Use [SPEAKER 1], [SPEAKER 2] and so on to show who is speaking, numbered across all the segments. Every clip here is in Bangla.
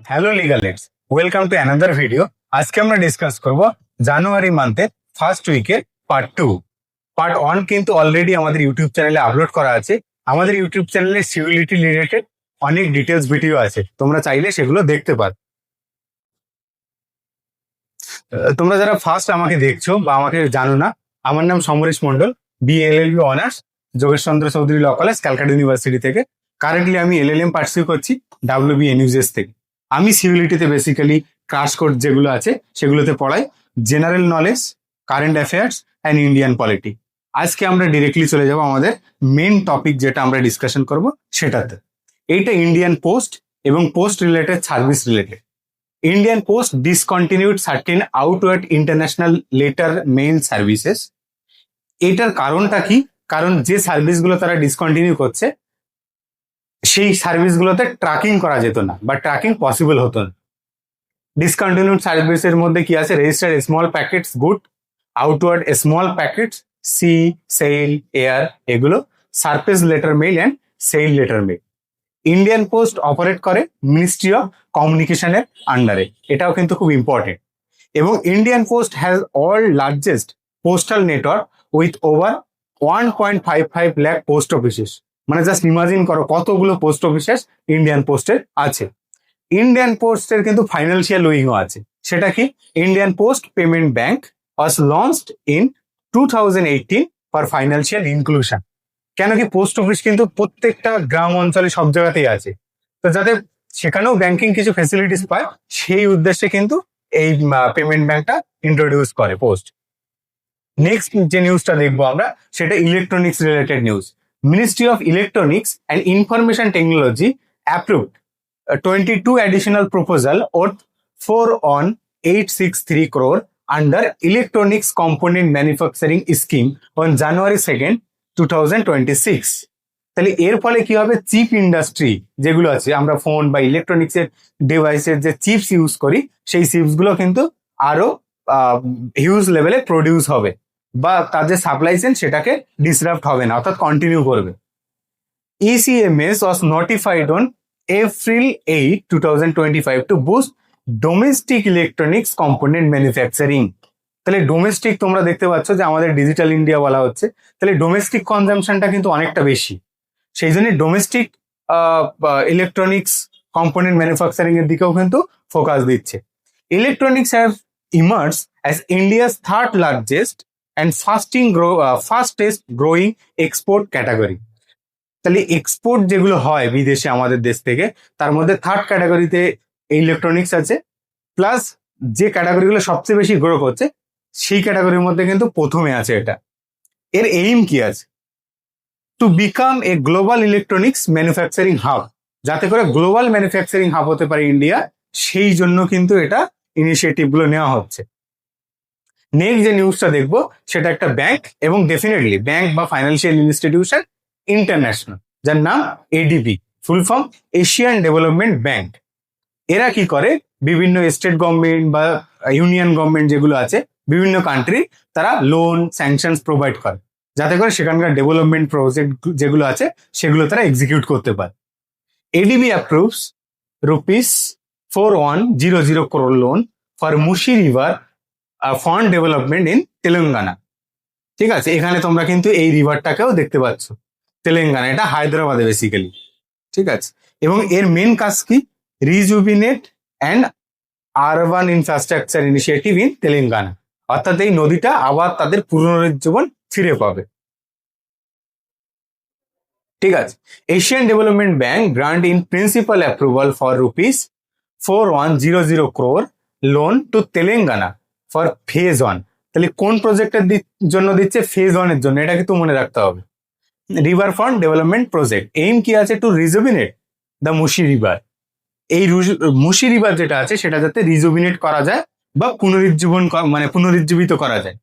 [SPEAKER 1] Hello legalites, welcome to another video. আজকে আমরা ডিসকাস করব জানুয়ারি মান্থের ফার্স্ট উইকের পার্ট 2। পার্ট 1 কিন্তু অলরেডি আমাদের ইউটিউব চ্যানেলে আপলোড করা আছে। আমাদের ইউটিউব চ্যানেলে সিভিলিটি রিলেটেড অনেক ডিটেলস ভিডিও আছে, তোমরা চাইলে সেগুলো দেখতে পারো। তোমরা যারা ফার্স্ট আমাকে দেখছো বা আমাকে জানো না, আমার নাম Samaresh Mondal, BLLB honours, Jogeshchandra Chowdhury law college, Calcutta university থেকে। কারেন্টলি আমি এলএলএম পার্সিউ করছি WBNUS থেকে। আমি সিভিলিটিতে বেসিক্যালি ক্রাশ কোর্স যেগুলো আছে সেগুলোতে পড়াই general knowledge, current affairs and Indian polity. আজকে আমরা ডিরেক্টলি চলে যাব আমাদের মেন টপিক যেটা আমরা ডিসকাশন করব সেটাতে। এইটা ইন্ডিয়ান পোস্ট এবং post related service related. Indian Post discontinued certain outward international letter mail services. এটার কারণটা কি? কারণ যে সার্ভিসগুলো তারা ডিসকন্টিনিউ করছে সেই সার্ভিসগুলোতে ট্র্যাকিং করা যেত না বা ট্র্যাকিং পসিবল হতো না। ডিসকন্টিনিউড সার্ভিসের মধ্যে কি আছে? Registered small packets good, outward small packets sea, SAL, air, এগুলো surface letter mail and SAL letter mail. Indian post operate করে মিনিস্ট্রি অফ কমিউনিকেশনের আন্ডারে, এটাও কিন্তু খুব ইম্পর্টেন্ট। এবং Indian post has all largest postal network with over 1.55 lakh post offices. মানে জাস্ট ইমাজিন করো কতগুলো পোস্ট অফিসেস ইন্ডিয়ান পোস্টের আছে। ইন্ডিয়ান পোস্টের কিন্তু ফাইন্যান্সিয়াল উইংও আছে। সেটা কি? Indian post payment bank was launched in 2018 for financial inclusion. কেন কি? পোস্ট অফিস কিন্তু প্রত্যেকটা গ্রাম অঞ্চলে সব জায়গাতেই আছে, তো যাতে সেখানেও ব্যাংকিং কিছু ফেসিলিটিস পায় সেই উদ্দেশ্যে কিন্তু এই পেমেন্ট ব্যাংকটা ইন্ট্রোডিউস করে পোস্ট। নেক্সট যে নিউজটা দেখবো আমরা সেটা electronics related news. Ministry of electronics and information technology approved 22 additional proposal worth 4,863 crore under electronics component manufacturing scheme on January 2nd 2026। তাহলে এর ফলে কি হবে? চিপ ইন্ডাস্ট্রি যেগুলো আছে, আমরা ফোন বা ইলেকট্রনিক্স এর ডিভাইসের যে চিপস ইউজ করি সেই চিপস গুলো কিন্তু আরো হিউজ লেভেলে প্রডিউস হবে বা তার যে সাপ্লাই চেইন সেটাকে ডিসরাপ্ট হবে না, অর্থাৎ কন্টিনিউ করবে। ECMS was notified on April 8, 2025 to boost domestic electronics component manufacturing। তাহলে ডোমেস্টিক, তোমরা দেখতে পাচ্ছ যে আমাদের ডিজিটাল ইন্ডিয়া বলা হচ্ছে, তাহলে ডোমেস্টিক কনজাম্পশনটা কিন্তু অনেকটা বেশি। সেই জন্য ডোমেস্টিক ইলেকট্রনিক্স কম্পোনেন্ট ম্যানুফ্যাকচারিং এর দিকেও কিন্তু ফোকাস দিচ্ছে। Electronics have emerge as India's third largest and fastest growing export category. তাহলে এক্সপোর্ট যেগুলো হয় বিদেশে আমাদের দেশ থেকে, তার মধ্যে থার্ড ক্যাটাগরিতে ইলেকট্রনিক্স আছে, প্লাস যে ক্যাটাগরিগুলো সবচেয়ে বেশি গ্রো করছে সেই ক্যাটাগরির মধ্যে কিন্তু প্রথমে আছে এটা। এর এইম কি আছে? To become a global electronics manufacturing hub, যাতে করে গ্লোবাল ম্যানুফ্যাকচারিং হাব হতে পারে ইন্ডিয়া, সেই জন্য কিন্তু এটা ইনিশিয়েটিভ গুলো নেওয়া হচ্ছে। নেক্সট যে নিউজটা দেখবো সেটা একটা ব্যাংক, এবং ডেফিনেটলি ব্যাংক বা ফাইন্যান্সিয়াল ইনস্টিটিউশন ইন্টারন্যাশনাল, যার নাম ADB, full form Asian development bank. এরা কি করে? বিভিন্ন স্টেট গভর্নমেন্ট বা ইউনিয়ন গভর্নমেন্ট যেগুলো আছে বিভিন্ন কান্ট্রি, তারা লোন স্যাংশনস প্রোভাইড করে যাতে করে সেখানকার ডেভেলপমেন্ট প্রজেক্ট যেগুলো আছে সেগুলো তারা এক্সিকিউট করতে পারে। ADB approves ₹4100 crore loan for Musi river front development in Telangana. ঠিক আছে, এখানে তোমরা কিন্তু এই রিভারটাকেও দেখতে পাচ্ছ, তেলেঙ্গানা, এটা হায়দ্রাবাদে বেসিক্যালি। ঠিক আছে, এবং এর মেন কাজ কি? Rejuvenate and urban infrastructure initiative in Telangana, অর্থাৎ এই নদীটা আবার তাদের পুনরুজ্জীবন ফিরে পাবে। ঠিক আছে, Asian development bank grant in principle approval for ₹4100 crore loan to Telangana for phase 1। তাহলে কোন প্রজেক্টের জন্য দিচ্ছে? ফেজ 1 এর জন্য, এটা কিন্তু মনে রাখতে হবে। River front development project, aim কি আছে? To rejuvenate the Musi river. এই মুশি রিভার যেটা আছে সেটা যাতে রিজুভিনেট করা যায় বা পুনরুজ্জীবিত করা যায়।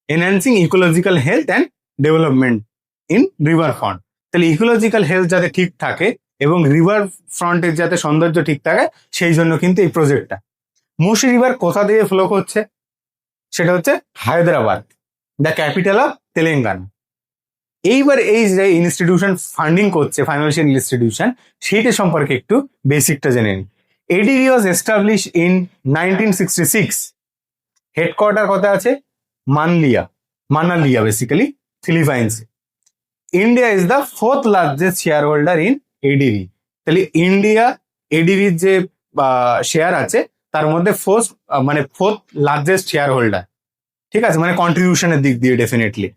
[SPEAKER 1] Enhancing ecological health and development in river front. তাহলে ইকোলজিক্যাল হেলথ যাতে ঠিক থাকে এবং রিভার ফ্রন্টের যাতে সৌন্দর্য ঠিক থাকে সেই জন্য কিন্তু এই প্রজেক্টটা। মুশি রিভার কোথা দিয়ে ফ্লো করছে? সেটা হচ্ছে Hyderabad, the capital of Telangana. এইবার এই যে ইনস্টিটিউশন ফান্ডিং করছে, ফাইন্যান্সিয়াল ইনস্টিটিউশন, সেইটা সম্পর্কে একটু বেসিকটা জেনে নিই। ADB was establish in 1966। Headquarter কোথায় আছে? Manila basically Philippines. India is the fourth largest share holder in ADB. তাহলে ইন্ডিয়া এডিবির যে শেয়ার আছে তার মধ্যে ফোর্থ লার্জেস্ট শেয়ার হোল্ডার। ঠিক আছে, মানে কন্ট্রিবিউশনের দিক দিয়ে ডেফিনেটলি।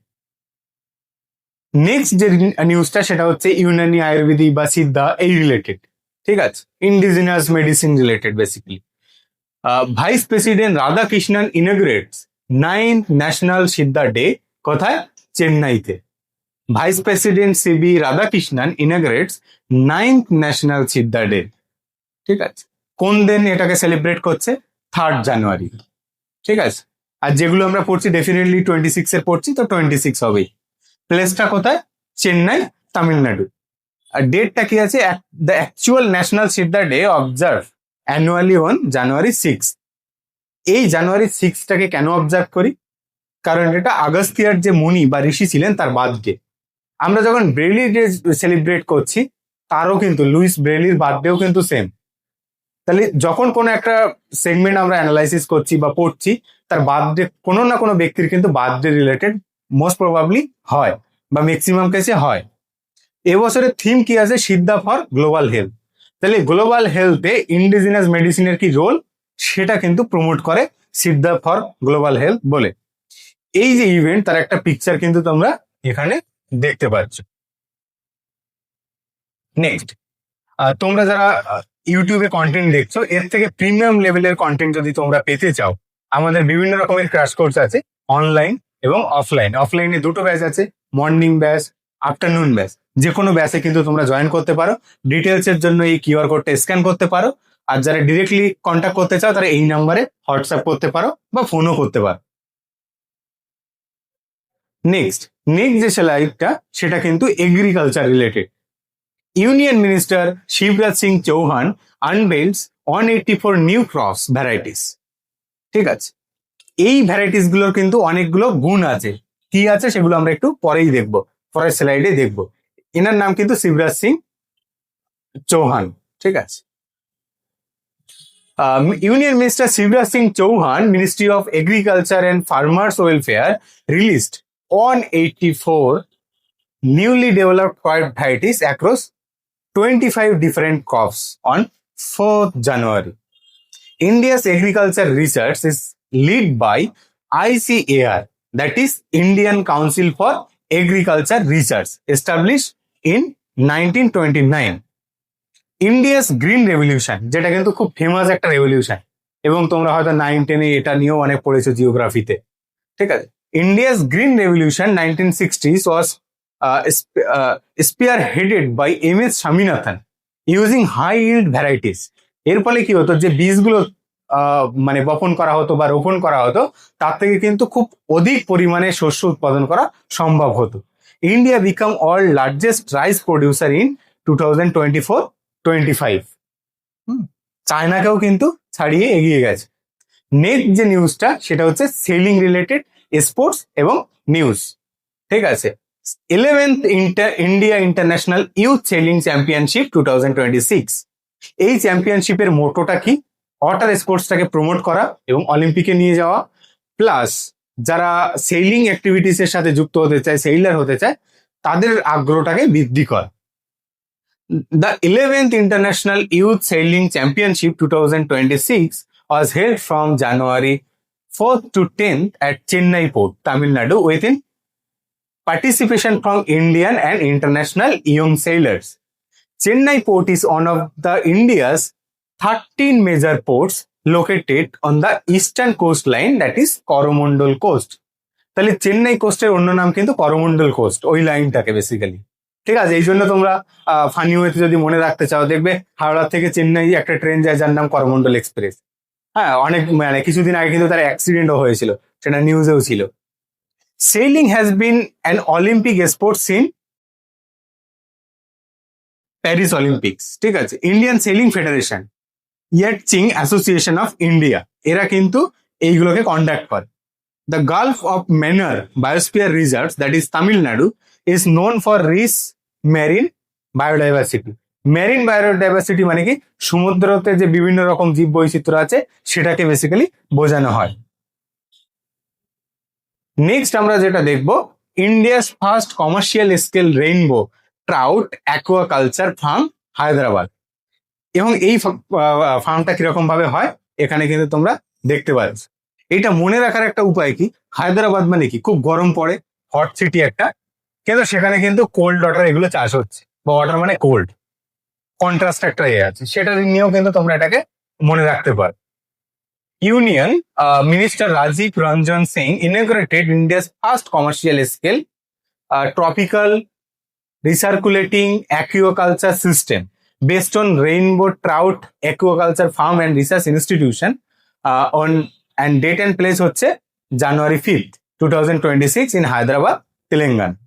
[SPEAKER 1] নেক্সট যে নিউজটা সেটা হচ্ছে ইউনানি আয়ুর্বেদিক বা সিদ্ধা এই রিলেটেড। ঠিক আছে, indigenous medicine related basically. Vice president Radhakrishnan inaugurates 9th national Siddha day কোথায়? চেন্নাইতে। Vice president CB Radhakrishnan inaugurates 9th national Siddha day. ঠিক আছে, কোন দিন এটাকে সেলিব্রেট করছে? 3rd জানুয়ারি। ঠিক আছে, আর যেগুলো আমরা পড়ছি ডেফিনেটলি 26 এর পড়ছি, তো 26 হবেই। প্লেসটা কোথায়? চেন্নাই, তামিলনাড়ু। আর ডেটটা কি আছে? The actual national Siddha day observe annually on January 6। এই January 6টাকে কেন অবজার্ভ করি? কারণ এটা আগস্তিয়ার যে মুনি বা ঋষি ছিলেন তার বার্থডে। আমরা যখন ব্রেলি ডে সেলিব্রেট করছি, তারও কিন্তু লুইস ব্রেলির বার্থডেও কিন্তু সেম। তাহলে যখন কোনো একটা সেগমেন্ট আমরা অ্যানালাইসিস করছি বা পড়ছি, তার বার্থডে কোনো না কোনো ব্যক্তির কিন্তু বার্থডে রিলেটেড মোস্ট প্রবাবলি হয় বা ম্যাক্সিমাম কেসে হয়। এবছরের থিম কি আছে? সিদ্ধা ফর গ্লোবাল হেলথ। তাহলে গ্লোবাল হেলথে ইন্ডিজিনাস মেডিসিনের কি রোল, সেটা কিন্তু প্রমোট করে সিদ্ধা ফর গ্লোবাল হেলথ বলে। এই যে ইভেন্ট, তার একটা পিকচার কিন্তু তোমরা এখানে দেখতে পাচ্ছ। নেক্সট, তোমরা যারা ইউটিউবে কন্টেন্ট দেখছো, এর থেকে প্রিমিয়াম লেভেলের কন্টেন্ট যদি তোমরা পেতে চাও, আমাদের বিভিন্ন রকমের ক্র্যাশ কোর্স আছে, অনলাইন এবং অফলাইন। অফলাইনে দুটো ব্যাচ আছে, মর্নিং ব্যাচ, আফটারনুন ব্যাচ। যে কোনো ব্যাচে কিন্তু তোমরা জয়েন করতে পারো। ডিটেলস এর জন্য এই কিউআর কোডটা স্ক্যান করতে পারো। আর যারা ডিরেক্টলি কন্ট্যাক্ট করতে চাও, তারা এই নাম্বারে হোয়াটসঅ্যাপ করতে পারো বা ফোনও করতে পারো। নেক্সট যে স্লাইডটা, সেটা কিন্তু agriculture related. Union minister Shivraj Singh Chouhan unveils 184 new cross varieties. ঠিক আছে, এই ভ্যারাইটিস গুলোর কিন্তু অনেকগুলো গুণ আছে। কি আছে সেগুলো আমরা একটু পরেই দেখবো, পরের স্লাইডে দেখবো। এনার নাম কিন্তু শিবরাজ সিং চৌহান। ঠিক আছে, union minister Shivraj Singh Chouhan, ministry of agriculture and farmers welfare, released 184 newly developed crop varieties across 25 different crops on 4th January. India's agriculture research is led by ICAR, that is Indian Council for Agriculture Research, established in 1929. India's Green Revolution, যেটা কিন্তু খুব ফেমাস একটা রেভলিউশন, এবং তোমরা হয়তো 9-10-এ এটা নিয়েও অনেক পড়েছো জিওগ্রাফিতে। ঠিক আছে, India's Green Revolution 1960s was spearheaded by MS Swaminathan using high yield varieties. এর ফলে কি হতো, যে বীজগুলো মানে বপন করা হতো বা রোপণ করা হতো, তার থেকে কিন্তু খুব অধিক পরিমাণে শস্য উৎপাদন করা সম্ভব হতো। India become world largest rice producer in 2024-25। চায়নাকেও কিন্তু ছাড়িয়ে এগিয়ে গেছে। নেক্সট যে নিউজটা, সেটা হচ্ছে সেলিং রিলেটেড, স্পোর্টস এবং নিউজ। ঠিক আছে, 11th India international youth selling championship 2026। এই চ্যাম্পিয়নশিপের মোটোটা কি? ওয়াটার স্পোর্টসটাকে প্রমোট করা এবং অলিম্পিকে নিয়ে যাওয়া, প্লাস যারা সেলিং অ্যাক্টিভিটিস এর সাথে যুক্ত হতে চায়, সেইলার হতে চায়, তাদের আগ্রহটাকে বৃদ্ধি করা। The 11th International Youth Sailing Championship 2026 was held from January 4th to 10th at Chennai Port, Tamil Nadu, within participation from Indian and international young sailors. Chennai Port is one of the India's 13 major ports located on the eastern coastline, that is Coromandel Coast. তাহলে চেন্নাই কোস্টের অন্য নাম কিন্তু করমন্ডল কোস্ট, ওই লাইনটাকে বেসিক্যালি। ঠিক আছে, এই জন্য তোমরা ফানি ওয়েতে যদি মনে রাখতে চাও, দেখবে হাওড়া থেকে চেন্নাই একটা ট্রেন যায় যার নাম করমন্ডল এক্সপ্রেস। হ্যাঁ, অনেক মানে কিছুদিন আগে কিন্তু তার অ্যাক্সিডেন্টও হয়েছিল, সেটা নিউজেও ছিল। Sailing has been an Olympic sports in Paris Olympics. ঠিক আছে, ইন্ডিয়ান সেলিং ফেডারেশন, ইয়াটচিং অ্যাসোসিয়েশন অফ ইন্ডিয়া, এরা কিন্তু এইগুলোকে কন্ডাক্ট করে। The Gulf of Mannar Biosphere Reserve, that is Tamil Nadu, is known for rich marine biodiversity. Marine biodiversity মানে কি সমুদ্রতে যে বিভিন্ন রকম জীব বৈচিত্র্য আছে সেটাকে বেসিক্যালি বোঝানো হয়। নেক্সট আমরা যেটা দেখব, India's first commercial scale rainbow trout aquaculture farm Hyderabad. এবং এই ফার্মটা কিরকম ভাবে হয় এখানে কিন্তু তোমরা দেখতে পাচ্ছ। এটা মনে রাখার একটা উপায় কি, হায়দ্রাবাদ মানে কি খুব গরম পড়ে, হট সিটি একটা, কিন্তু সেখানে কিন্তু কোল্ড ওয়াটার এগুলো চাষ হচ্ছে, বা ওয়াটার মানে কোল্ড, কন্ট্রাস্ট একটা আছে, সেটা নিয়েও কিন্তু তোমরা এটাকে মনে রাখতে পারো। Union Minister Rajiv Ranjan Singh inaugurated India's first commercial scale tropical recirculating aquaculture system based on Rainbow Trout Aquaculture Farm and Research Institution on and date and place হচ্ছে January 5th 2026 in Hyderabad, Telangana.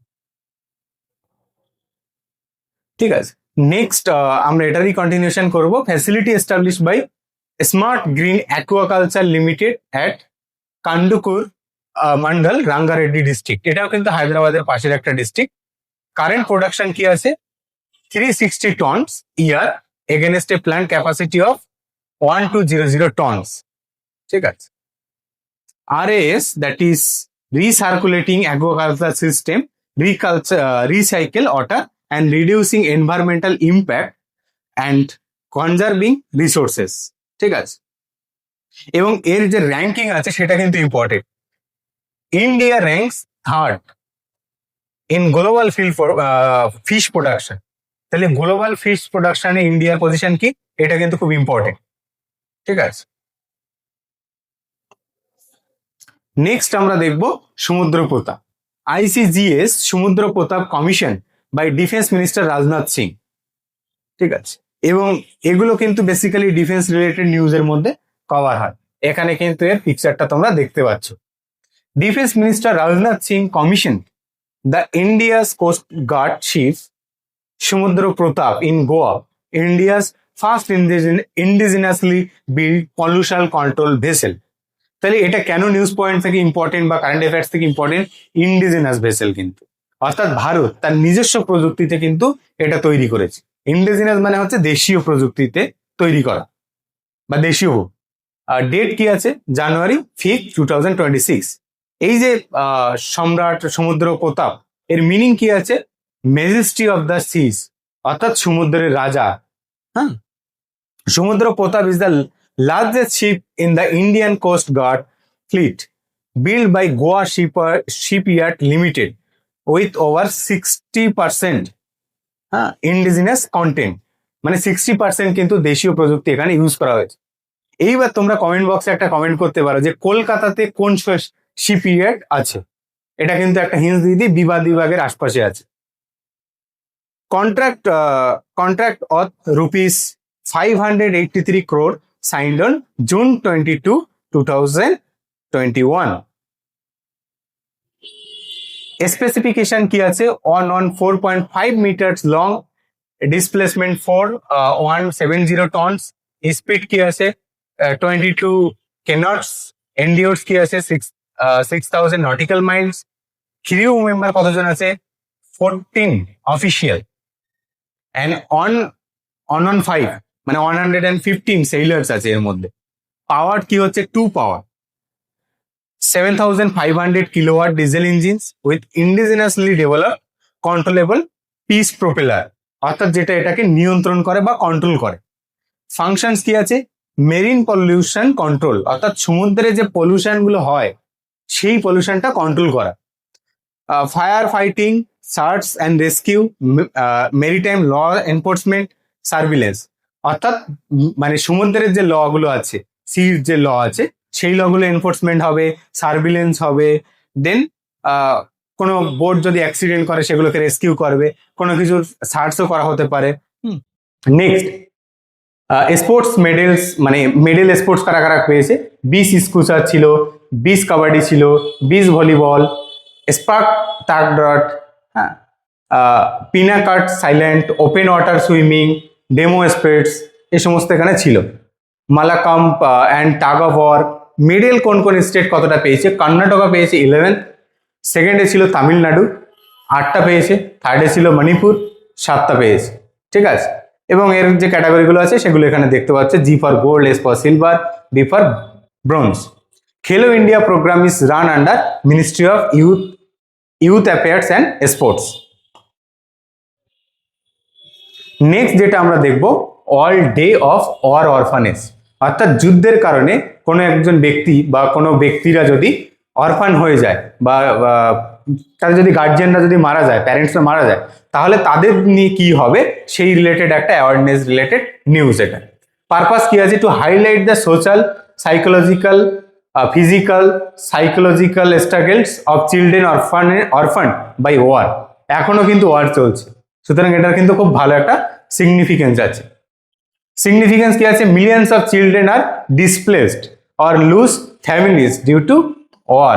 [SPEAKER 1] ঠিক আছে, নেক্সট আমরা এটারই কন্টিনিউশন করব। Facility establish by smart green aquaculture limited at Kandukur mandal, Rangareddy district. এটাও কিন্তু হায়দ্রাবাদের পাশের একটা ডিস্ট্রিক্ট। কারেন্ট প্রোডাকশন কি আছে 360 tons year against a plant capacity of 1200 tons. ঠিক আছে, RAS that is recirculating aquaculture system recycle water and reducing environmental impact and conserving resources। ঠিক আছে, এবং এর যে র্যাঙ্কিং আছে সেটা কিন্তু important. India ranks third in global fish production. তাহলে গ্লোবাল ফিশ প্রোডাকশনে ইন্ডিয়ার পজিশন কি, এটা কিন্তু খুব ইম্পর্টেন্ট। ঠিক আছে, নেক্সট আমরা দেখব সমুদ্র Pratap. ICGS Samudra Pratap commission by defence minister Rajnath Singh. ঠিক আছে, এবং এগুলো কিন্তু বেসিক্যালি ডিফেন্স রিলেটেড নিউজের মধ্যে কভার হয়। এখানে কিন্তু এর পিকচারটা তোমরা দেখতে পাচ্ছ। Defence minister Rajnath Singh commission the India's coast guard ship Samudra Pratap in Goa, India's first indigenously build pollution control vessel. তাহলে এটা কেন নিউজ পয়েন্ট থেকে ইম্পর্টেন্ট বা কারেন্ট অ্যাফেয়ার্স থেকে ইম্পর্টেন্ট, ইন্ডিজিনাস ভেসেল কিন্তু, অর্থাৎ ভারত তার নিজস্ব প্রযুক্তিতে কিন্তু এটা তৈরি করেছে। ইন্ডিজিনাস মানে হচ্ছে দেশীয় প্রযুক্তিতে তৈরি করা বা দেশীয়। আর ডেট কি আছে জানুয়ারি 5th 2026। এই যে সম্রাট সমুদ্র প্রতাপ, এর মিনিং কি আছে, মেজেস্টি অফ দ্য সিজ, অর্থাৎ সমুদ্রের রাজা। হ্যাঁ, Samudra Pratap is the largest ship in the Indian coast guard fleet build by Goa shipyard limited with over 60% হ্যাঁ ইন্ডিজিনাস কন্টেন্ট, মানে 60% কিন্তু দেশীয় প্রযুক্তি এখানে ইউজ করা হয়েছে। এইবার তোমরা কমেন্ট বক্সে একটা কমেন্ট করতে পারো যে কলকাতাতে কোন শিপইয়ার্ড আছে। এটা কিন্তু একটা হিন্স দিয়ে দিই, বিভাগের আশপাশে আছে। Contract of ₹583 crore signed on June 22, 2021। Specification কি আছে, on 4.5 meters long, displacement for 170 tons, speed কি আছে 22 knots, endurance কি আছে 6000 nautical miles, ক্রিউ মেম্বার কতজন আছে 14 অফিসিয়াল, and on 5 মানে 115 sailors আছে এর মধ্যে। পাওয়ার কি হচ্ছে 2 পাওয়ার, 7500 kilowatt diesel engines with indigenously developed controllable piece propeller, অর্থাৎ যেটা এটাকে নিয়ন্ত্রণ করে বা কন্ট্রোল করে। ফাংশনস কি আছে, মেরিন পলিউশন কন্ট্রোল, অর্থাৎ সমুদ্রে যে পলিউশন গুলো হয় সেই পলিউশনটা কন্ট্রোল করা। Fire fighting, search and rescue, maritime law enforcement, surveillance, অর্থাৎ মানে সমুদ্রের যে ল গুলো আছে, সির যে ল আছে সেই ল গুলো এনফোর্সমেন্ট হবে, সার্ভিলেন্স হবে, দেন কোনো বোট যদি অ্যাক্সিডেন্ট করে সেগুলোকে রেস্কিউ করবে, কোনো কিছু সার্চও করা হতে পারে। নেক্সট স্পোর্টস মেডেলস, মানে মেডেল স্পোর্টস কারা কারা পেয়েছে, বিচ স্কুচার ছিল, বিচ কাবাডি ছিল, বিচ ভলিবল, স্পার্ক টাগডট, হ্যাঁ, pencak silat, open water swimming, demo sports, এই সমস্ত এখানে ছিল। Mallakhamb and tug of war. Medal কোন কোন স্টেট কতটা পেয়েছে, কর্ণাটকা পেয়েছে 11th, সেকেন্ডে ছিল তামিলনাড়ু 8টা পেয়েছে, থার্ডে ছিল মণিপুর 7টা পেয়েছে। ঠিক আছে, এবং এর যে ক্যাটাগরিগুলো আছে সেগুলো এখানে দেখতে পাচ্ছে। G for gold, S for silver, B for bronze. Khelo India programme is run under ministry of youth affairs and sports. Next যেটা আমরা দেখব, all day of war orphanage, অর্থাৎ যুদ্ধের কারণে কোনো একজন ব্যক্তি বা কোনো ব্যক্তিরা যদি অরফান হয়ে যায় বা তাদের যদি গার্জিয়ানরা যদি মারা যায়, প্যারেন্টসরা মারা যায়, তাহলে তাদের নিয়ে কি হবে সেই রিলেটেড একটা অ্যাওয়ারনেস রিলেটেড নিউজ। এটা পারপাস কি আছে? To highlight the social, psychological, physical, psychological struggles of children orphaned by war. এখনো কিন্তু ওয়ার চলছে, সুতরাং এটার কিন্তু খুব ভালো একটা সিগনিফিকেন্স আছে। সিগনিফিকেন্স কি আছে? Millions of children are displaced or lose families due to war,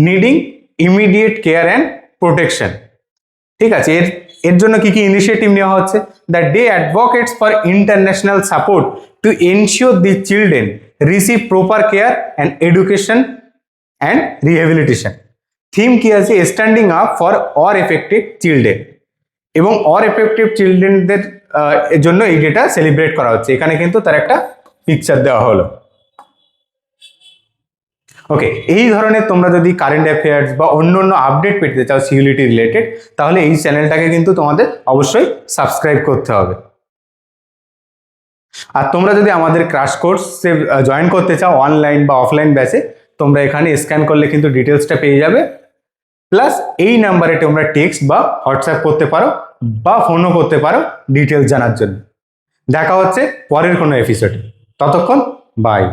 [SPEAKER 1] needing immediate care and protection. ঠিক আছে, এর জন্য কি কি ইনিশিয়েটিভ নেওয়া হচ্ছে? The day advocates for international support to ensure the children receive proper care and education and rehabilitation. Theme কি আছে? Standing up for our affected children, এবং অর এফেক্টিভ চিলড্রেনদের এর জন্য এই ডেটা সেলিব্রেট করা হচ্ছে। এখানে কিন্তু তার একটা পিকচার দেওয়া হলো। ওকে, এই ধরনের তোমরা যদি কারেন্ট অ্যাফেয়ার্স বা অন্য অন্য আপডেট পেতে চাও সিইউলিটি রিলেটেড, তাহলে এই চ্যানেলটাকে কিন্তু তোমাদের অবশ্যই সাবস্ক্রাইব করতে হবে। আর তোমরা যদি আমাদের ক্র্যাশ কোর্সে জয়েন করতে চাও অনলাইন বা অফলাইন ব্যাচে, তোমরা এখানে স্ক্যান করলে কিন্তু ডিটেলসটা পেয়ে যাবে। প্লাস এই নাম্বারে তোমরা টেক্সট বা হোয়াটসঅ্যাপ করতে পারো বা ফোনও করতে পারো ডিটেলস জানার জন্য। দেখা হচ্ছে পরের কোনো এপিসোডে, ততক্ষণ বাই।